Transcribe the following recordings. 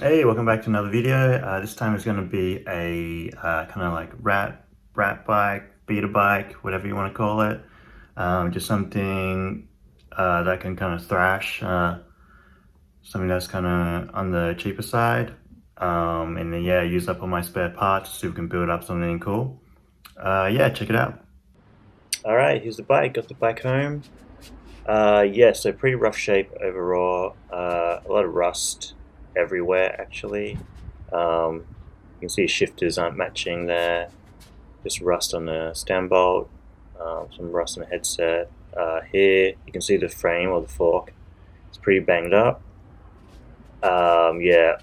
Hey, welcome back to another video. This time is going to be a kind of like rat bike, beater bike, whatever you want to call it. Just something that can kind of thrash, something that's kind of on the cheaper side. And then yeah, use up all my spare parts so we can build up something cool. Yeah, check it out. All right, here's the bike. Got the bike home. Yeah, so pretty rough shape overall. A lot of rust everywhere actually. You can see shifters aren't matching there. Just rust on the stem bolt, some rust on the headset. Here you can see the frame or the fork. It's pretty banged up. Yeah,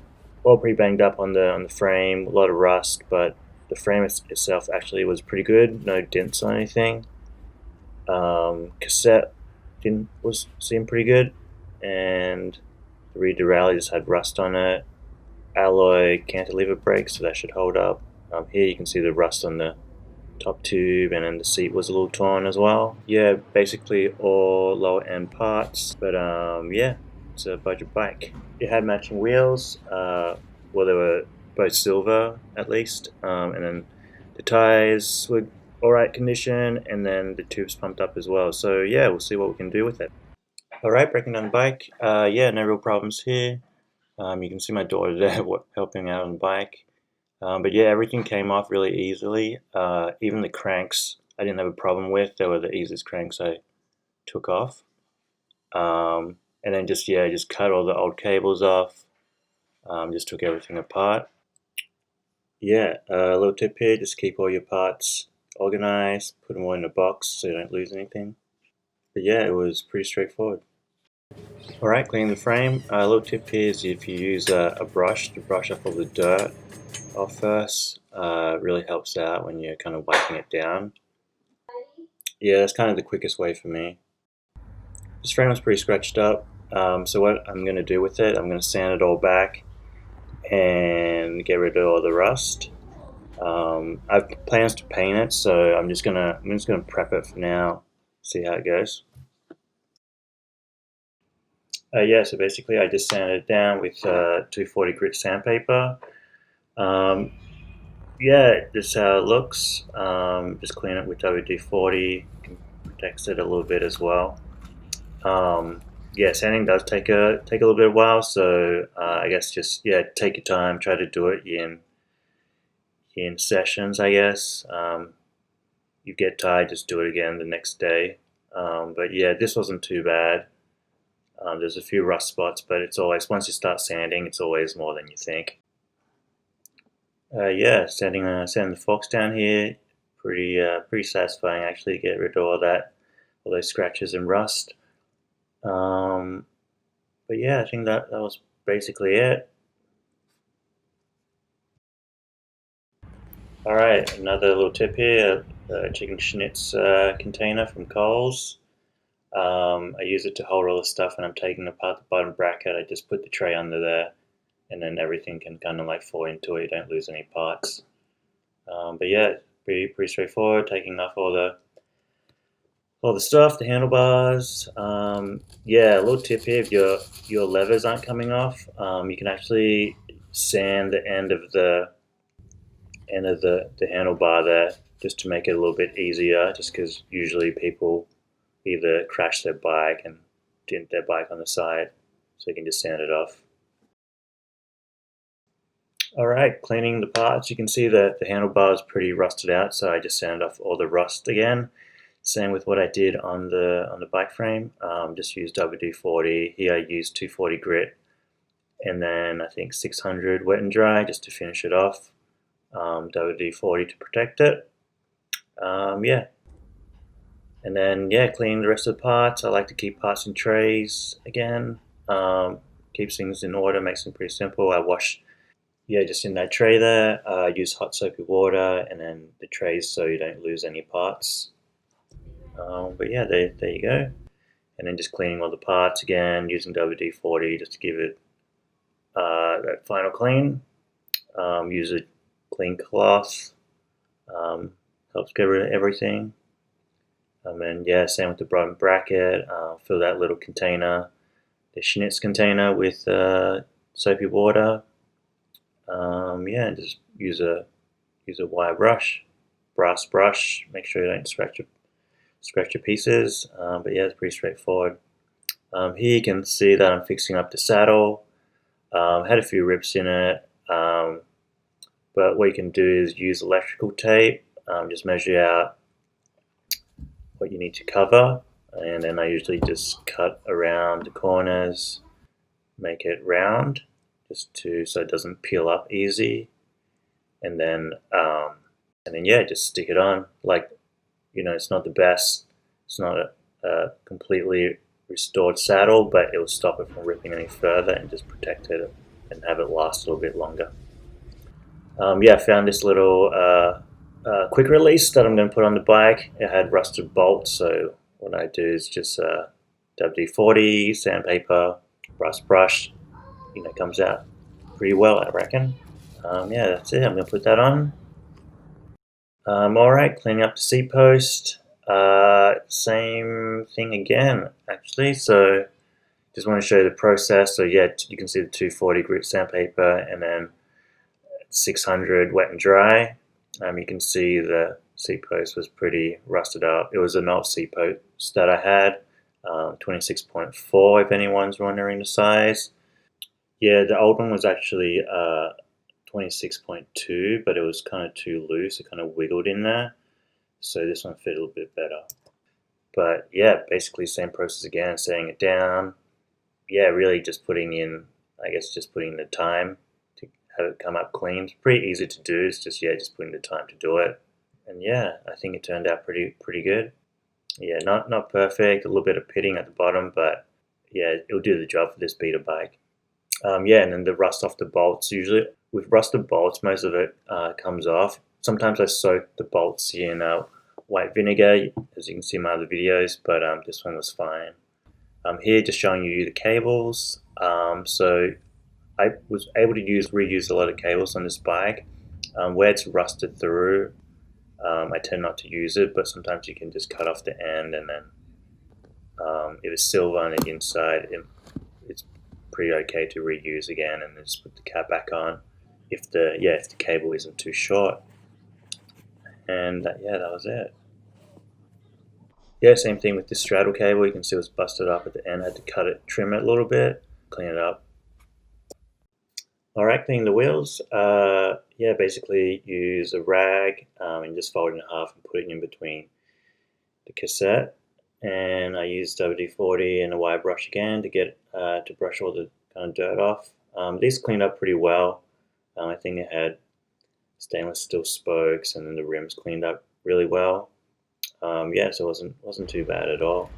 all pretty banged up on the frame. A lot of rust, but the frame itself actually was pretty good. No dents on anything. Cassette seemed pretty good, and the rear derailleur just had rust on it. Alloy cantilever brakes, so that should hold up. Here you can see the rust on the top tube, and then the seat was a little torn as well. Yeah, basically all lower end parts, but yeah, it's a budget bike. It had matching wheels. Well, they were both silver at least, and then the tires were alright condition, and then the tubes pumped up as well. So yeah, we'll see what we can do with it. Alright, breaking down the bike. Yeah, no real problems here. You can see my daughter there helping out on the bike. But yeah, everything came off really easily. Even the cranks I didn't have a problem with. They were the easiest cranks I took off. And then just cut all the old cables off. Just took everything apart. Yeah, a little tip here, just keep all your parts organized, put them all in a box so you don't lose anything. But yeah, it was pretty straightforward. Alright, cleaning the frame. A little tip here is if you use a brush to brush off all the dirt off first, really helps out when you're kind of wiping it down. Yeah, that's kind of the quickest way for me. This frame was pretty scratched up, so what I'm going to do with it, I'm going to sand it all back and get rid of all the rust. I have plans to paint it, so I'm just gonna prep it for now, see how it goes. Yeah, so basically I just sanded it down with 240 grit sandpaper. Um, yeah, this is how it looks. Just clean it with WD-40, protects it a little bit as well. Yeah, sanding does take a little bit of while, so I guess just take your time, try to do it in sessions. I guess you get tired, just do it again the next day. But yeah, this wasn't too bad. There's a few rust spots, but it's always once you start sanding, it's always more than you think. Yeah, sanding the forks down here, pretty satisfying actually. Get rid of all those scratches and rust. But yeah, I think that was basically it. All right, another little tip here: a chicken schnitz container from Coles. I use it to hold all the stuff, and I'm taking apart the bottom bracket. I just put the tray under there, and then everything can kind of like fall into it. You don't lose any parts. But yeah, pretty straightforward. Taking off all the stuff, the handlebars. Yeah, a little tip here: if your levers aren't coming off, you can actually sand the end of the handlebar there, just to make it a little bit easier. Just because usually people either crash their bike and dent their bike on the side, so you can just sand it off. Alright, cleaning the parts. You can see that the handlebar is pretty rusted out, so I just sanded off all the rust again. Same with what I did on the bike frame. Just used WD-40. Here I used 240 grit, and then I think 600 wet and dry just to finish it off. WD-40 to protect it. Yeah. And then yeah, cleaning the rest of the parts. I like to keep parts in trays again. Keeps things in order, makes them pretty simple. I wash just in that tray there. Use hot soapy water, and then the trays so you don't lose any parts. But yeah, there you go. And then just cleaning all the parts again, using WD-40 just to give it that final clean. Use a clean cloth, helps get rid of everything. And then yeah, same with the bottom bracket. Fill that little container, the schnitz container, with soapy water. Yeah, and just use a wire brush, brass brush. Make sure you don't scratch your pieces. But yeah, it's pretty straightforward. Here you can see that I'm fixing up the saddle. Had a few rips in it, but what you can do is use electrical tape. Just measure out what you need to cover, and then I usually just cut around the corners, make it round, so it doesn't peel up easy, and then yeah, just stick it on. Like, it's not the best. It's not a completely restored saddle, but it will stop it from ripping any further and just protect it and have it last a little bit longer. Yeah, I found this little quick release that I'm going to put on the bike. It had rusted bolts, so what I do is just WD-40, sandpaper, brass brush. Comes out pretty well, I reckon. Yeah, that's it. I'm going to put that on. Alright, cleaning up the seat post. Same thing again, actually. So just want to show you the process. So yeah, you can see the 240 grit sandpaper and then 600 wet and dry. You can see the seat post was pretty rusted up. It was an old seat post that I had, 26.4 if anyone's wondering the size. Yeah, the old one was actually 26.2, but it was kind of too loose. It kind of wiggled in there. So this one fit a little bit better. But yeah, basically same process again, sanding it down. Yeah, really just putting in, I guess, just putting the time to have it come up clean. It's pretty easy to do. It's just, yeah, just putting the time to do it. And yeah, I think it turned out pretty good. Yeah, not perfect. A little bit of pitting at the bottom, but yeah, it'll do the job for this beater bike. Yeah, and then the rust off the bolts. Usually with rusted bolts, most of it comes off. Sometimes I soak the bolts in white vinegar, as you can see in my other videos, but this one was fine. Here, just showing you the cables. So I was able to reuse a lot of cables on this bike. Where it's rusted through, I tend not to use it, but sometimes you can just cut off the end, and then if it's silver on the inside, it's pretty okay to reuse again, and then just put the cap back on if the cable isn't too short. And yeah, that was it. Yeah, same thing with this straddle cable. You can see it was busted up at the end. I had to trim it a little bit, clean it up. Alright, cleaning the wheels. Yeah, basically use a rag and just fold it in half and put it in between the cassette. And I used WD-40 and a wire brush again to brush all the kind of dirt off. These cleaned up pretty well. I think they had stainless steel spokes, and then the rims cleaned up really well. Yeah, so it wasn't too bad at all.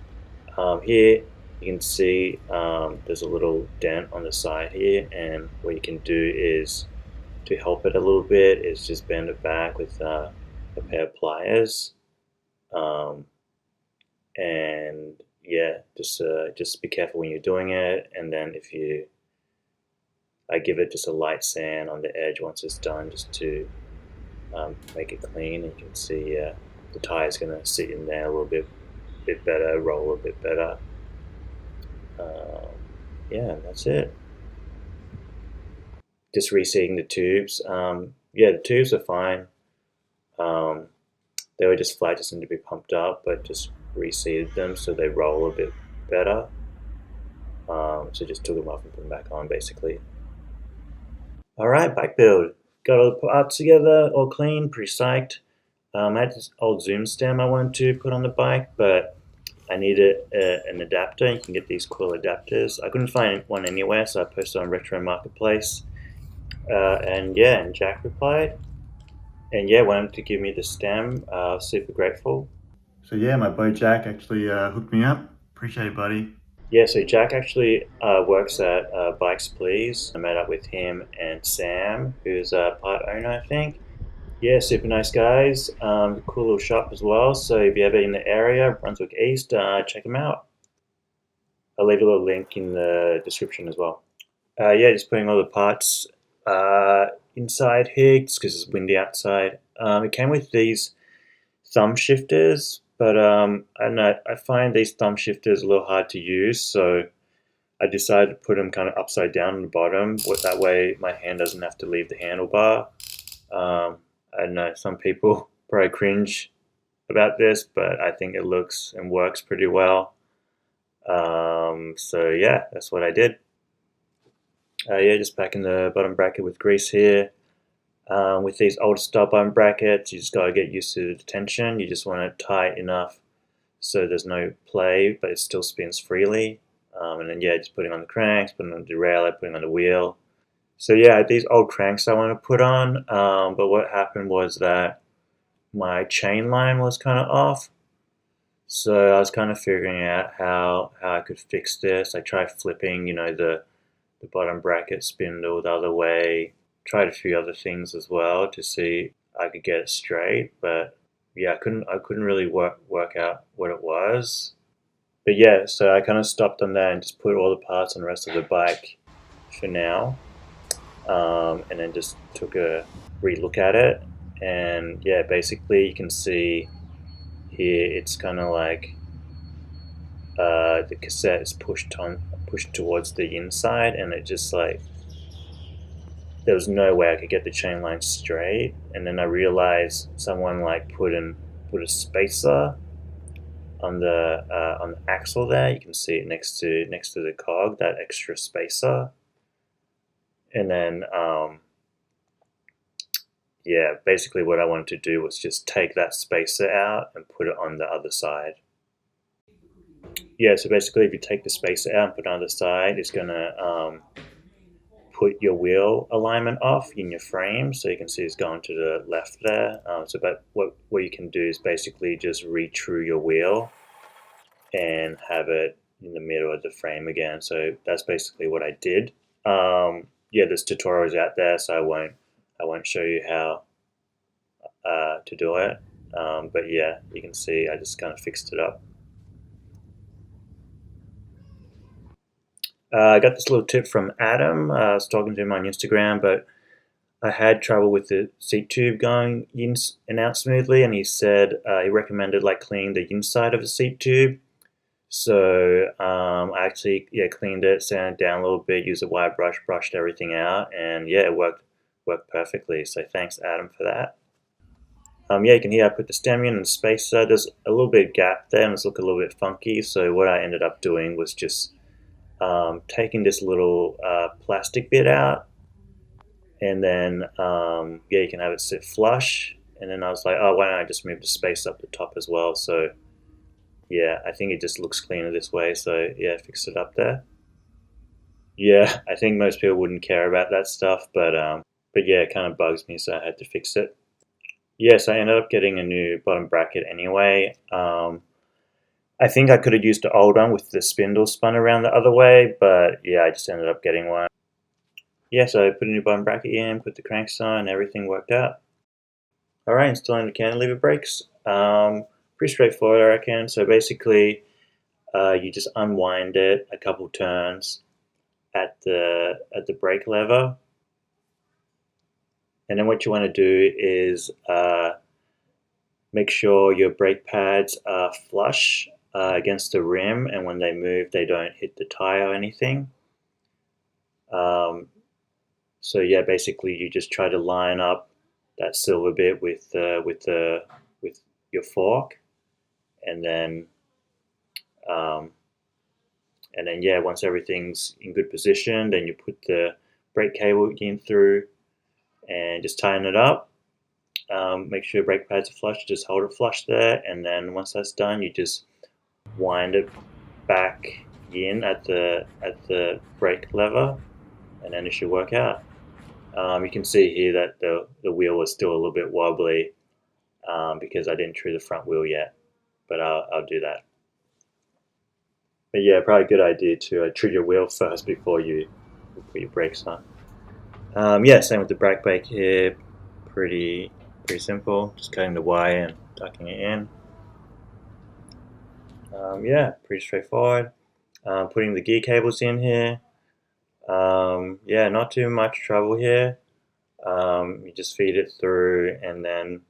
Here you can see there's a little dent on the side here, and what you can do is, to help it a little bit, is just bend it back with a pair of pliers. And yeah, just be careful when you're doing it, and then I give it just a light sand on the edge once it's done, just to make it clean. And you can see the tire is going to sit in there a little bit better, roll a bit better. Yeah, that's it. Just reseating the tubes. Yeah, the tubes are fine. They were just flat, just need to be pumped up, but just reseated them so they roll a bit better. So just took them off and put them back on, basically. Alright, bike build. Got all the parts together, all clean, pretty psyched. I had this old Zoom stem I wanted to put on the bike, but I needed an adapter. You can get these cool adapters. I couldn't find one anywhere, so I posted on Retro Marketplace. And yeah, and Jack replied. And yeah, wanted to give me the stem. Super grateful. So yeah, my buddy Jack actually hooked me up. Appreciate it, buddy. Yeah, so Jack actually works at Bikes Please. I met up with him and Sam, who's a part owner, I think. Yeah, super nice guys. Cool little shop as well. So if you're ever in the area, Brunswick East, check them out. I'll leave a little link in the description as well. Yeah, just putting all the parts inside here, just because it's windy outside. It came with these thumb shifters, but I don't know, I find these thumb shifters a little hard to use, so I decided to put them kind of upside down on the bottom. That way my hand doesn't have to leave the handlebar. I know some people probably cringe about this, but I think it looks and works pretty well. So yeah, that's what I did. Yeah, just packing the bottom bracket with grease here. With these older style bottom brackets, you just gotta get used to the tension. You just want it tight enough so there's no play, but it still spins freely. And then yeah, just putting on the cranks, putting on the derailleur, putting on the wheel. So yeah, these old cranks I want to put on, but what happened was that my chain line was kind of off. So I was kind of figuring out how I could fix this. I tried flipping, the bottom bracket spindle the other way. Tried a few other things as well to see I could get it straight, but yeah, I couldn't really work out what it was. But yeah, so I kind of stopped on that and just put all the parts on the rest of the bike for now, and then just took a re-look at it. And yeah, basically you can see here it's kind of like the cassette is pushed towards the inside, and it just like there was no way I could get the chain line straight. And then I realized someone like put a spacer on the axle there. You can see it next to the cog, that extra spacer. And then yeah, basically what I wanted to do was just take that spacer out and put it on the other side. Yeah, so basically if you take the spacer out and put it on the side, it's gonna put your wheel alignment off in your frame. So you can see it's going to the left there. But what you can do is basically just retrue your wheel and have it in the middle of the frame again. So that's basically what I did. Yeah, there's tutorials out there, so I won't show you how to do it. But yeah, you can see I just kind of fixed it up. I got this little tip from Adam. I was talking to him on Instagram, but I had trouble with the seat tube going in and out smoothly, and he said he recommended like cleaning the inside of the seat tube. So I actually cleaned it, sanded it down a little bit, used a wire brush, brushed everything out, and yeah, it worked perfectly. So thanks, Adam, for that. Yeah, you can hear I put the stem in and spacer. There's a little bit of gap there, and it's looking a little bit funky. So what I ended up doing was just taking this little plastic bit out, and then yeah, you can have it sit flush. And then I was like, oh, why don't I just move the space up the top as well? So yeah, I think it just looks cleaner this way. So yeah, fixed it up there. Yeah, I think most people wouldn't care about that stuff, but yeah, it kind of bugs me, so I had to fix it. Yes, I ended up getting a new bottom bracket anyway. I think I could have used the old one with the spindle spun around the other way, but yeah, I just ended up getting one. Yeah, so I put a new bottom bracket in, put the cranks on, and everything worked out. Alright, installing the cantilever brakes. Pretty straightforward, I reckon. So basically, you just unwind it a couple turns at the brake lever, and then what you want to do is make sure your brake pads are flush against the rim, and when they move, they don't hit the tire or anything. So yeah, basically you just try to line up that silver bit with your fork, and then yeah, once everything's in good position, then you put the brake cable in through and just tighten it up. Make sure your brake pads are flush. Just hold it flush there, and then once that's done, you just wind it back in at the brake lever, and then it should work out. You can see here that the wheel was still a little bit wobbly because I didn't true the front wheel yet, but I'll do that. But yeah, probably a good idea to true your wheel first before you put your brakes on. Yeah, same with the brake here. Pretty simple. Just cutting the wire and tucking it in. Yeah, pretty straightforward. Putting the gear cables in here. Yeah, not too much trouble here. You just feed it through, and then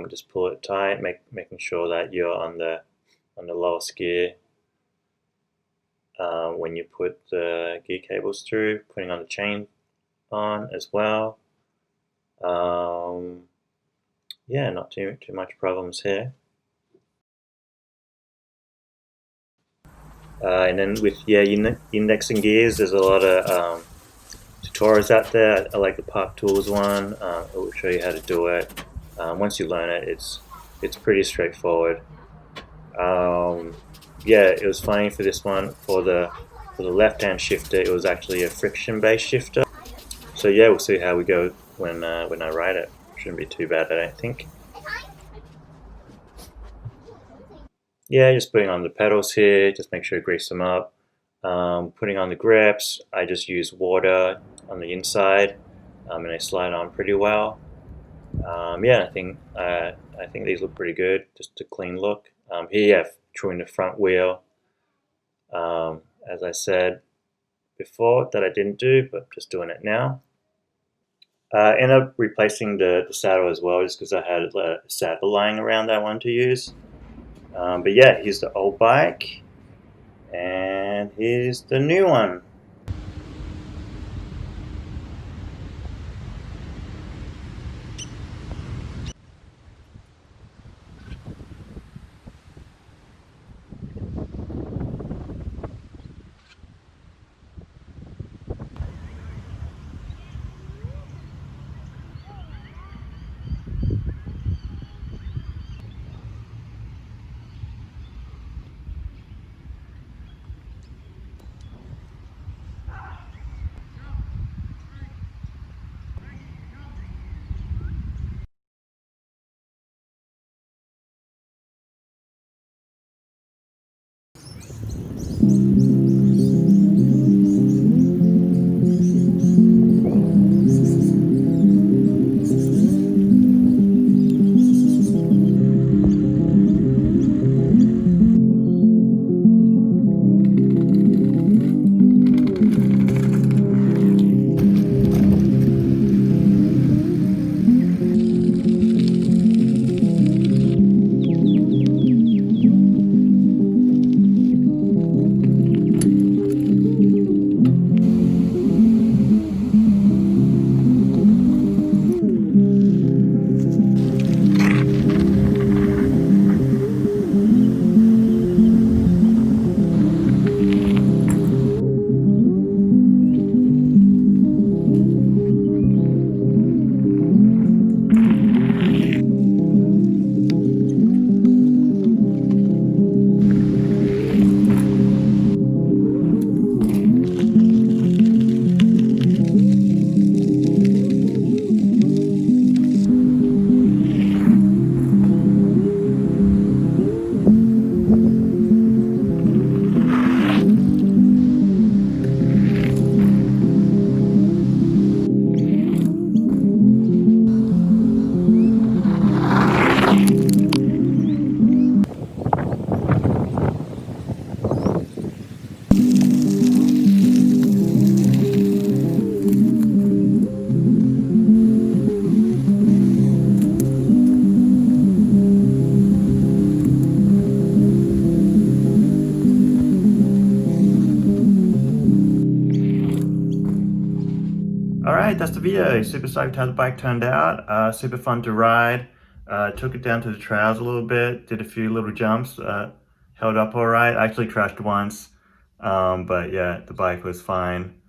just pull it tight, making sure that you're on the lowest gear. when you put the gear cables through, putting on the chain on as well. Yeah, not too much problems here. And then with indexing gears, there's a lot of tutorials out there. I like the Park Tools one. It will show you how to do it. Once you learn it, it's pretty straightforward. Yeah, it was funny for this one. For the left-hand shifter, it was actually a friction-based shifter. So yeah, we'll see how we go when I ride it. Shouldn't be too bad, I don't think. Yeah, just putting on the pedals here. Just make sure to grease them up. Putting on the grips, I just use water on the inside, and they slide on pretty well. Yeah, I think these look pretty good. Just a clean look. Here you have truing the front wheel. As I said before, that I didn't do, but just doing it now. Ended up replacing the saddle as well, just because I had a saddle lying around that I wanted to use. But yeah, here's the old bike, and here's the new one. Alright, that's the video. Super stoked how the bike turned out. Super fun to ride. Took it down to the trails a little bit, did a few little jumps, held up alright. I actually crashed once, but yeah, the bike was fine.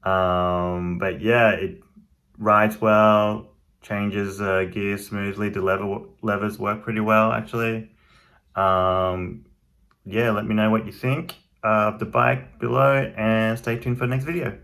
But yeah, it rides well, changes gears smoothly, the levers work pretty well actually. Yeah, let me know what you think of the bike below and stay tuned for the next video.